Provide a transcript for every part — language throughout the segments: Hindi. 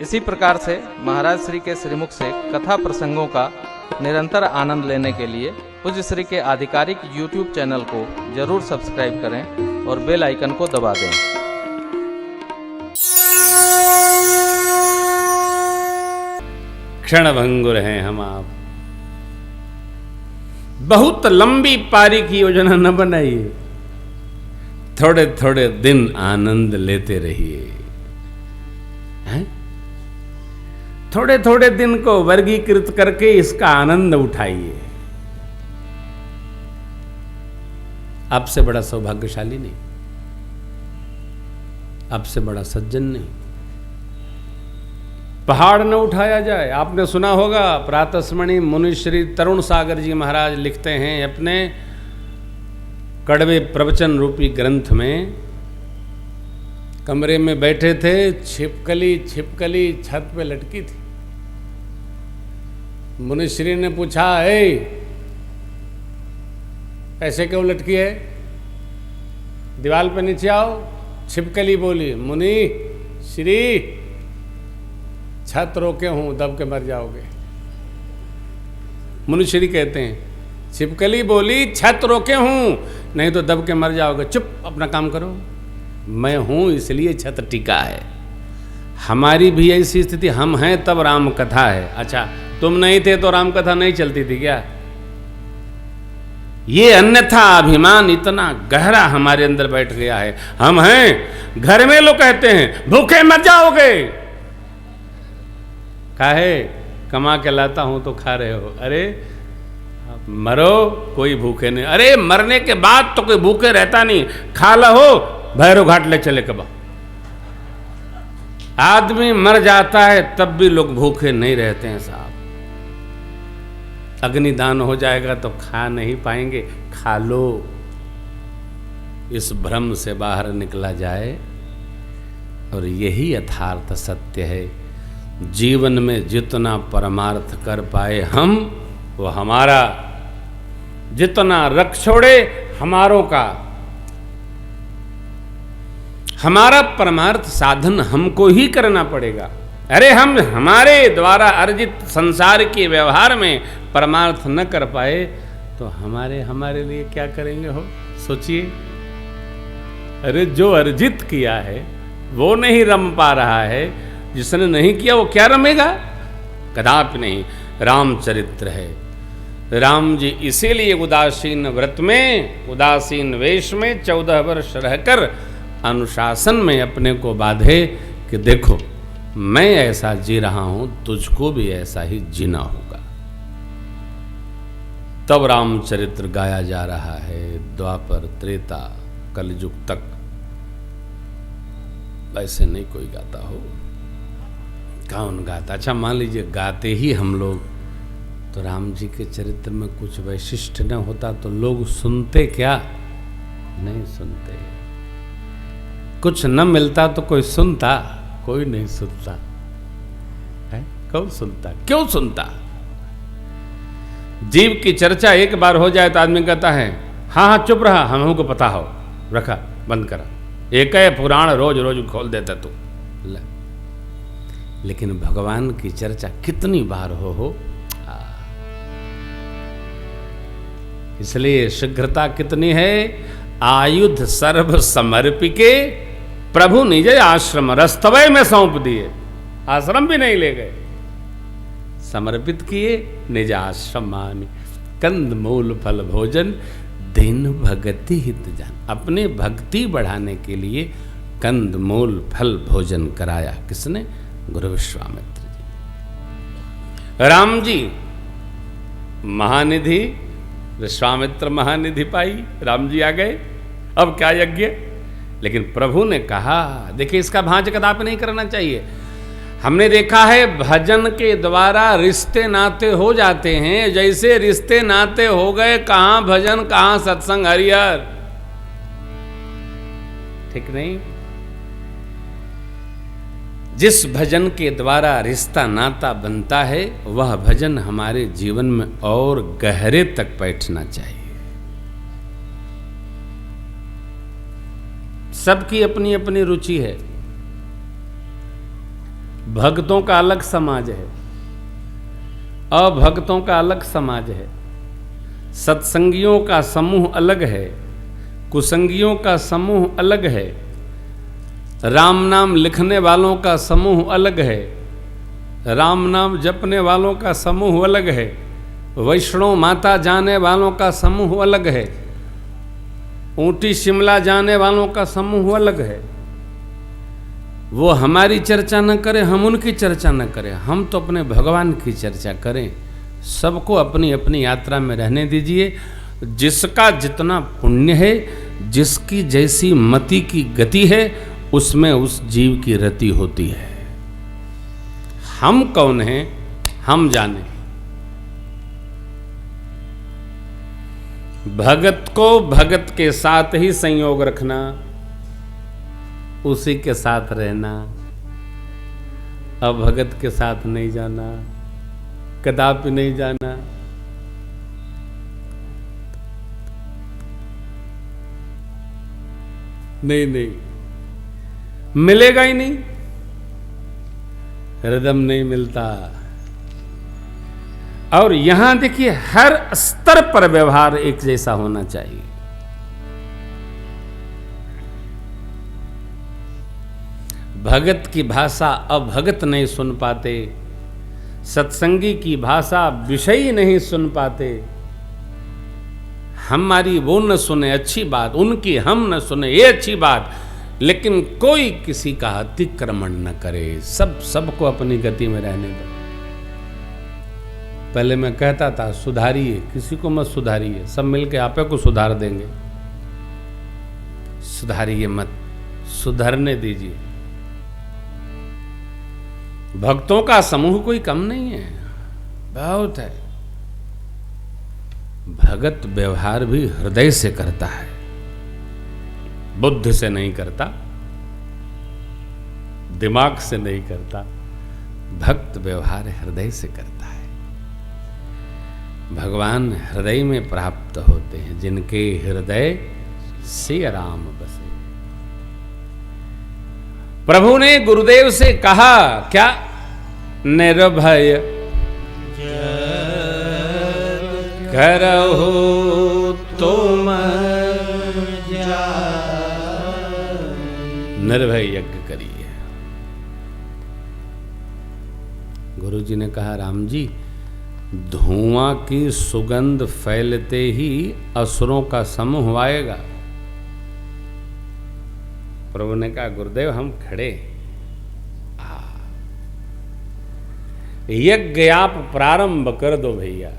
इसी प्रकार से महाराज श्री के श्रीमुख से कथा प्रसंगों का निरंतर आनंद लेने के लिए पूज्य श्री के आधिकारिक YouTube चैनल को जरूर सब्सक्राइब करें और बेल आइकन को दबा दें। क्षणभंगुर हैं हम आप। बहुत लंबी पारी की योजना न बनाइए, थोड़े थोड़े दिन आनंद लेते रहिए। थोड़े थोड़े दिन को वर्गीकृत करके इसका आनंद उठाइए। आपसे बड़ा सौभाग्यशाली नहीं, आपसे बड़ा सज्जन नहीं। पहाड़ न उठाया जाए। आपने सुना होगा, प्रातस्मरणि मुनि श्री तरुण सागर जी महाराज लिखते हैं अपने कड़वे प्रवचन रूपी ग्रंथ में, कमरे में बैठे थे, छिपकली छिपकली छत पे लटकी थी। मुनिश्री ने पूछा, ऐसे क्यों लटकी है, दीवार पे नीचे आओ। छिपकली बोली, मुनि श्री छत रोके हूं, दब के मर जाओगे। मुनिश्री कहते हैं, छिपकली बोली छत रोके हूं, नहीं तो दब के मर जाओगे। चुप, अपना काम करो। मैं हूं इसलिए छत टिका है। हमारी भी ऐसी स्थिति, हम हैं तब राम कथा है। अच्छा, तुम नहीं थे तो राम कथा नहीं चलती थी क्या? ये अन्यथा अभिमान इतना गहरा हमारे अंदर बैठ गया है। हम हैं, घर में लोग कहते हैं भूखे मर जाओगे। काहे? कमा के लाता हूं तो खा रहे हो। अरे मरो, कोई भूखे नहीं। अरे मरने के बाद तो कोई भूखे रहता नहीं, खा लो, भैरव घाट ले चले कबा। आदमी मर जाता है तब भी लोग भूखे नहीं रहते हैं साहब। अग्निदान हो जाएगा तो खा नहीं पाएंगे, खा लो। इस भ्रम से बाहर निकला जाए, और यही यथार्थ सत्य है। जीवन में जितना परमार्थ कर पाए हम, वो हमारा। जितना रख छोड़े हमारों का। हमारा परमार्थ साधन हमको ही करना पड़ेगा। अरे हम हमारे द्वारा अर्जित संसार के व्यवहार में परमार्थ न कर पाए तो हमारे लिए क्या करेंगे हो? सोचिए। अरे जो अर्जित किया है वो नहीं रम पा रहा है, जिसने नहीं किया वो क्या रमेगा? कदापि नहीं। रामचरित्र है। राम जी इसीलिए उदासीन व्रत में, उदासीन वेश में 14 वर्ष रहकर अनुशासन में अपने को बांधे कि देखो मैं ऐसा जी रहा हूं, तुझको भी ऐसा ही जीना होगा। तब रामचरित्र गाया जा रहा है, द्वापर, त्रेता, कलयुग तक। वैसे नहीं कोई गाता हो। कौन गाता? अच्छा मान लीजिए गाते ही हम लोग, तो राम जी के चरित्र में कुछ वैशिष्ट न होता तो लोग सुनते क्या? नहीं सुनते। कुछ न मिलता तो कोई सुनता? कोई नहीं सुनता है। कौन सुनता? क्यों सुनता? जीव की चर्चा एक बार हो जाए तो आदमी कहता है हाँ हाँ चुप रहा, हमको पता हो, रखा, बंद करा। एक है पुराण रोज रोज खोल देता तू। लेकिन भगवान की चर्चा कितनी बार हो। इसलिए शीघ्रता कितनी है। आयुध सर्व समर्पिके प्रभु निज आश्रम रस्तवय में सौंप दिए। आश्रम भी नहीं ले गए, समर्पित किए निज आश्रम मानी। कंद मूल फल भोजन दिन भगति हित जान। अपने भक्ति बढ़ाने के लिए कंद मूल फल भोजन कराया। किसने? गुरु विश्वामित्र जी। राम जी महानिधि, विश्वामित्र महानिधि पाई, राम जी आ गए। अब क्या यज्ञ? लेकिन प्रभु ने कहा, देखिए इसका भांज कदापि नहीं करना चाहिए। हमने देखा है भजन के द्वारा रिश्ते नाते हो जाते हैं। जैसे रिश्ते नाते हो गए, कहां भजन कहां सत्संग, हरिहर। ठीक नहीं? जिस भजन के द्वारा रिश्ता नाता बनता है, वह भजन हमारे जीवन में और गहरे तक बैठना चाहिए। सबकी अपनी अपनी रुचि है। भक्तों का अलग समाज है, अभक्तों का अलग समाज है, सत्संगियों का समूह अलग है, कुसंगियों का समूह अलग है, राम नाम लिखने वालों का समूह अलग है, राम नाम जपने वालों का समूह अलग है, वैष्णो माता जाने वालों का समूह अलग है, ऊटी शिमला जाने वालों का समूह अलग है। वो हमारी चर्चा न करें, हम उनकी चर्चा न करें, हम तो अपने भगवान की चर्चा करें। सबको अपनी अपनी यात्रा में रहने दीजिए। जिसका जितना पुण्य है, जिसकी जैसी मति की गति है, उसमें उस जीव की रति होती है। हम कौन हैं, हम जाने। भगत को भगत के साथ ही संयोग रखना, उसी के साथ रहना, अब भगत के साथ नहीं जाना, कदापि नहीं जाना। नहीं नहीं, मिलेगा ही नहीं, रिदम नहीं मिलता। और यहां देखिए, हर स्तर पर व्यवहार एक जैसा होना चाहिए। भगत की भाषा अभगत नहीं सुन पाते, सत्संगी की भाषा विषयी नहीं सुन पाते। हमारी वो न सुने अच्छी बात, उनकी हम न सुने ये अच्छी बात, लेकिन कोई किसी का अतिक्रमण न करे। सबको अपनी गति में रहने दो। पहले मैं कहता था सुधारिए, किसी को मत सुधारिए, सब मिलके आपे को सुधार देंगे। सुधारिए मत, सुधरने दीजिए। भक्तों का समूह कोई कम नहीं है, बहुत है। भगत व्यवहार भी हृदय से करता है, बुद्धि से नहीं करता, दिमाग से नहीं करता। भक्त व्यवहार हृदय से करता है। भगवान हृदय में प्राप्त होते हैं, जिनके हृदय से राम बसे। प्रभु ने गुरुदेव से कहा क्या? निर्भय करहु तुम निर्भय यज्ञ करिए। गुरु जी ने कहा, राम जी, धुआं की सुगंध फैलते ही असुरों का समूह आएगा। प्रभु ने कहा, गुरुदेव हम खड़े। यज्ञ आप प्रारंभ कर दो भैया।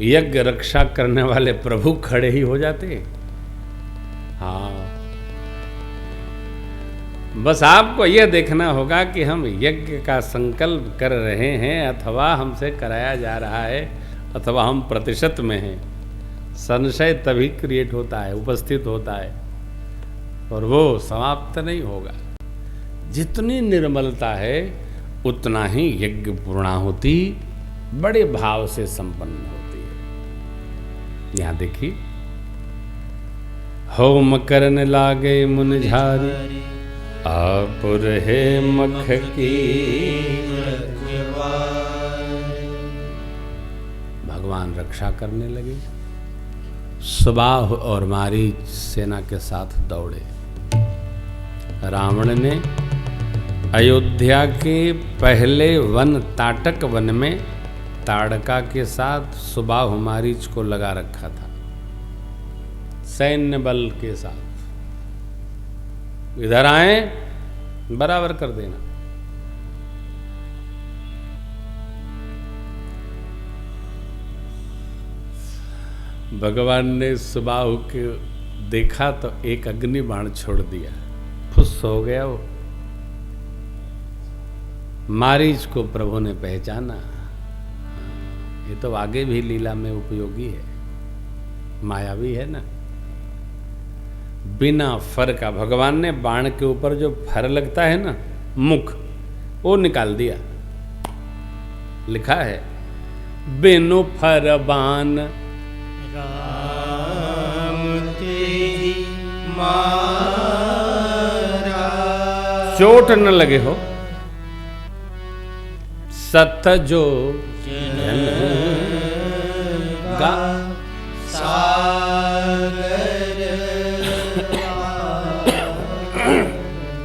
यज्ञ रक्षा करने वाले प्रभु खड़े ही हो जाते। हाँ, बस आपको यह देखना होगा कि हम यज्ञ का संकल्प कर रहे हैं अथवा हमसे कराया जा रहा है, अथवा हम प्रतिशत में हैं। संशय तभी क्रिएट होता है, उपस्थित होता है, और वो समाप्त नहीं होगा। जितनी निर्मलता है उतना ही यज्ञ पूर्णाहुति बड़े भाव से संपन्न होती है। यहां देखिए, होम करने लागे मुनिझारी, आपुर है मख की। भगवान रक्षा करने लगे। सुबाह और मारीच सेना के साथ दौड़े। रावण ने अयोध्या के पहले वन ताटक वन में ताड़का के साथ सुबाह मारीच को लगा रखा था, सैन्य बल के साथ। इधर आए, बराबर कर देना। भगवान ने सुबाहु के देखा तो एक अग्नि बाण छोड़ दिया, फुस हो गया वो। मारीच को प्रभु ने पहचाना। ये तो आगे भी लीला में उपयोगी है, मायावी है ना। बिना फर का भगवान ने बाण के ऊपर जो फर लगता है ना, मुख, वो निकाल दिया। लिखा है, बिनु फर बाण राम तेरी मारा। चोट न लगे हो, सत जो जन गा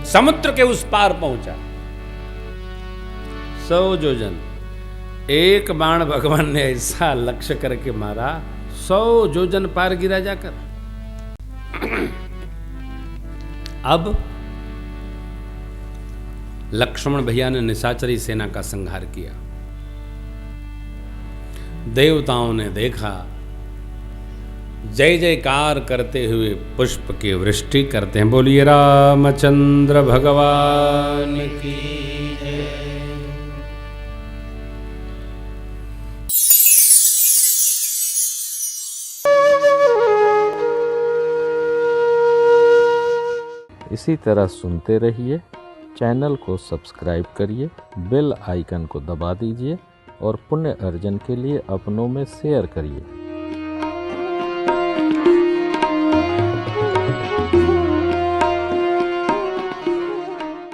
समुद्र के उस पार पहुंचा। 100 योजन, एक बाण भगवान ने ऐसा लक्ष्य करके मारा, 100 योजन पार गिरा जाकर। अब लक्ष्मण भैया ने निशाचरी सेना का संहार किया। देवताओं ने देखा, जय जयकार करते हुए पुष्प की वृष्टि करते हैं। बोलिए रामचंद्र भगवान की जय। इसी तरह सुनते रहिए, चैनल को सब्सक्राइब करिए, बेल आइकन को दबा दीजिए और पुण्य अर्जन के लिए अपनों में शेयर करिए।